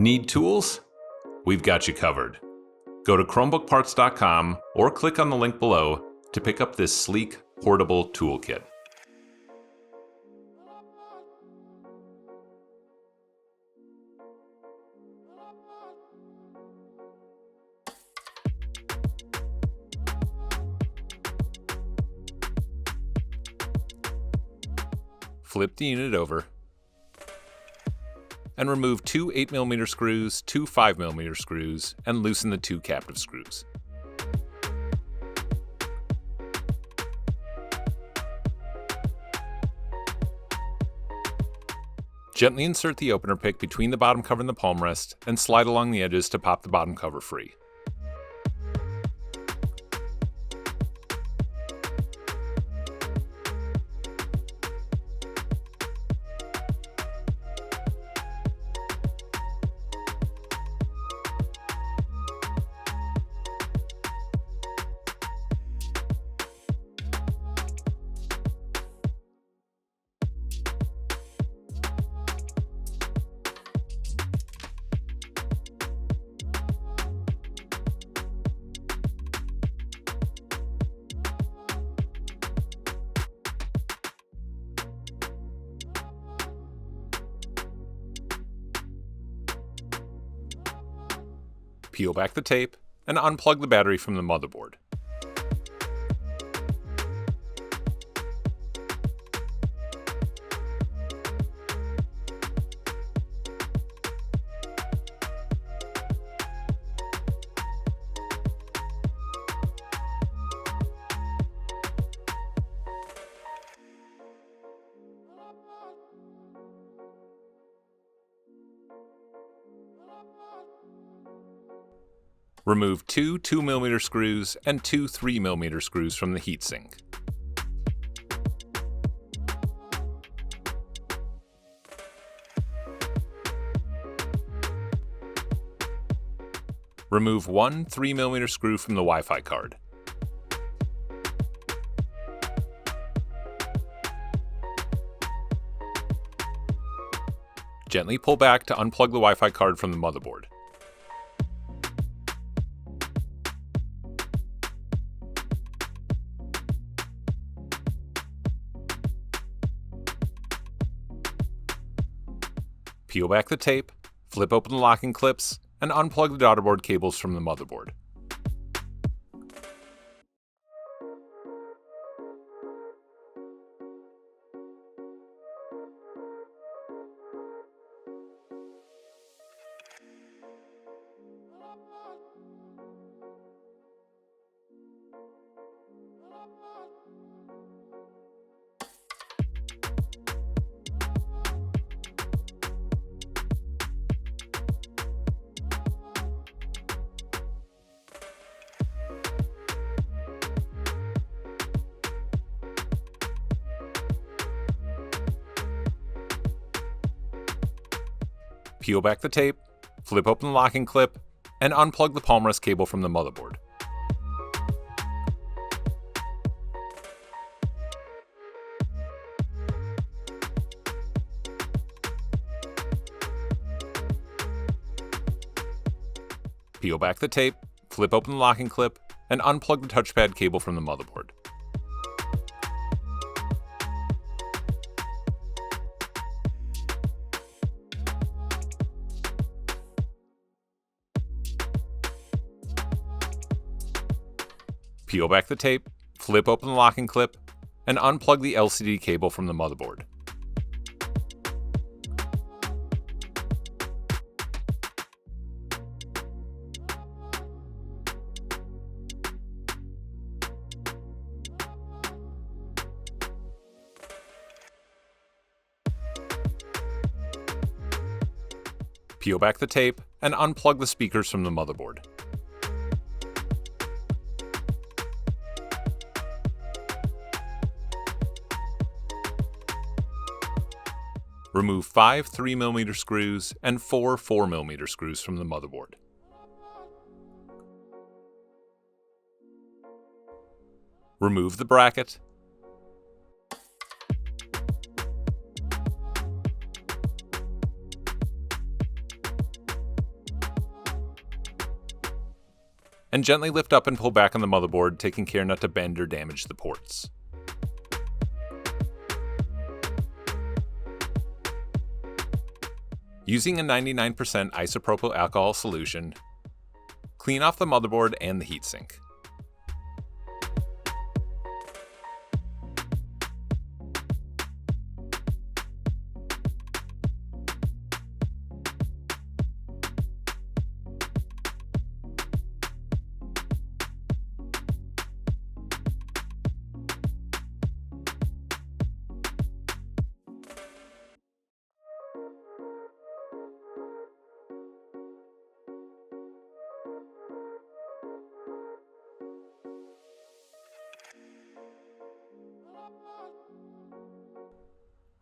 Need tools? We've got you covered. Go to ChromebookParts.com or click on the link below to pick up this sleek, portable toolkit. Flip the unit over and remove two 8mm screws, two 5mm screws, and loosen the two captive screws. Gently insert the opener pick between the bottom cover and the palm rest and slide along the edges to pop the bottom cover free. Peel back the tape and unplug the battery from the motherboard. Remove two 2mm screws and two 3mm screws from the heatsink. Remove one 3mm screw from the Wi-Fi card. Gently pull back to unplug the Wi-Fi card from the motherboard. Peel back the tape, flip open the locking clips, and unplug the daughterboard cables from the motherboard. Peel back the tape, flip open the locking clip, and unplug the palm rest cable from the motherboard. Peel back the tape, flip open the locking clip, and unplug the touchpad cable from the motherboard. Peel back the tape, flip open the locking clip, and unplug the LCD cable from the motherboard. Peel back the tape and unplug the speakers from the motherboard. Remove 5 3mm screws and 4 4mm screws from the motherboard. Remove the bracket. and gently lift up and pull back on the motherboard, taking care not to bend or damage the ports. Using a 99% isopropyl alcohol solution, clean off the motherboard and the heatsink.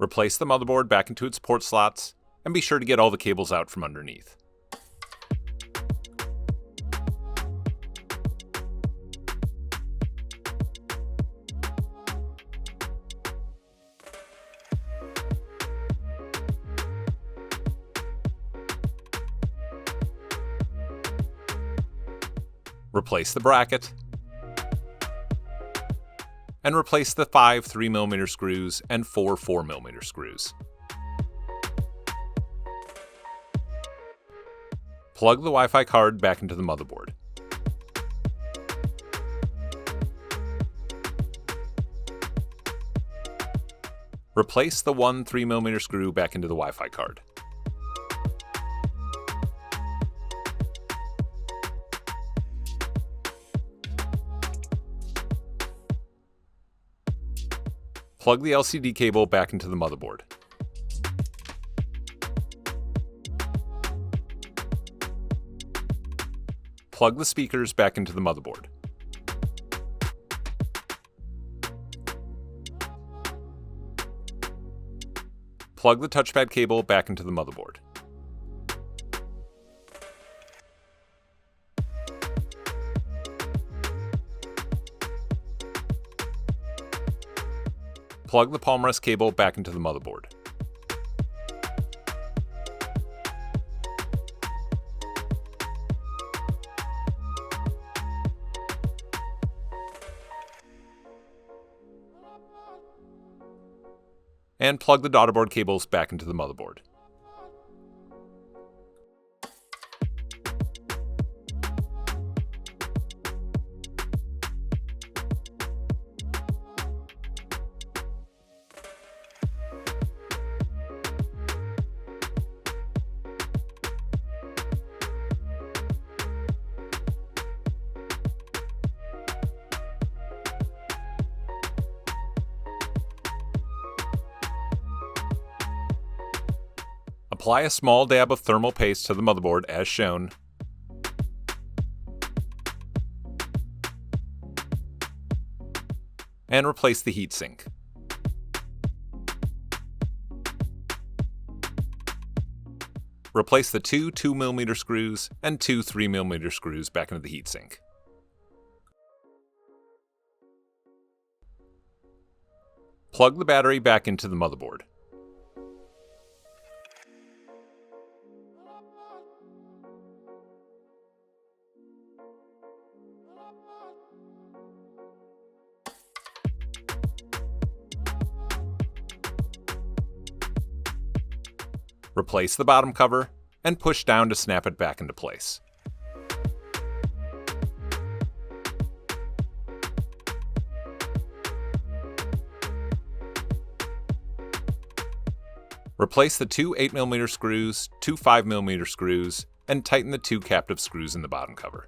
Replace the motherboard back into its port slots, and be sure to get all the cables out from underneath. Replace the bracket, and replace the 5 3mm screws and 4 4mm screws. Plug the Wi-Fi card back into the motherboard. Replace the 1 3mm screw back into the Wi-Fi card. Plug the LCD cable back into the motherboard. Plug the speakers back into the motherboard. Plug the touchpad cable back into the motherboard. Plug the palm rest cable back into the motherboard. And plug the daughterboard cables back into the motherboard. Apply a small dab of thermal paste to the motherboard as shown. And replace the heatsink. Replace the 2 2mm screws and 2 3mm screws back into the heatsink. Plug the battery back into the motherboard. Replace the bottom cover, and push down to snap it back into place. Replace the 2 8mm screws, 2 5mm screws, and tighten the 2 captive screws in the bottom cover.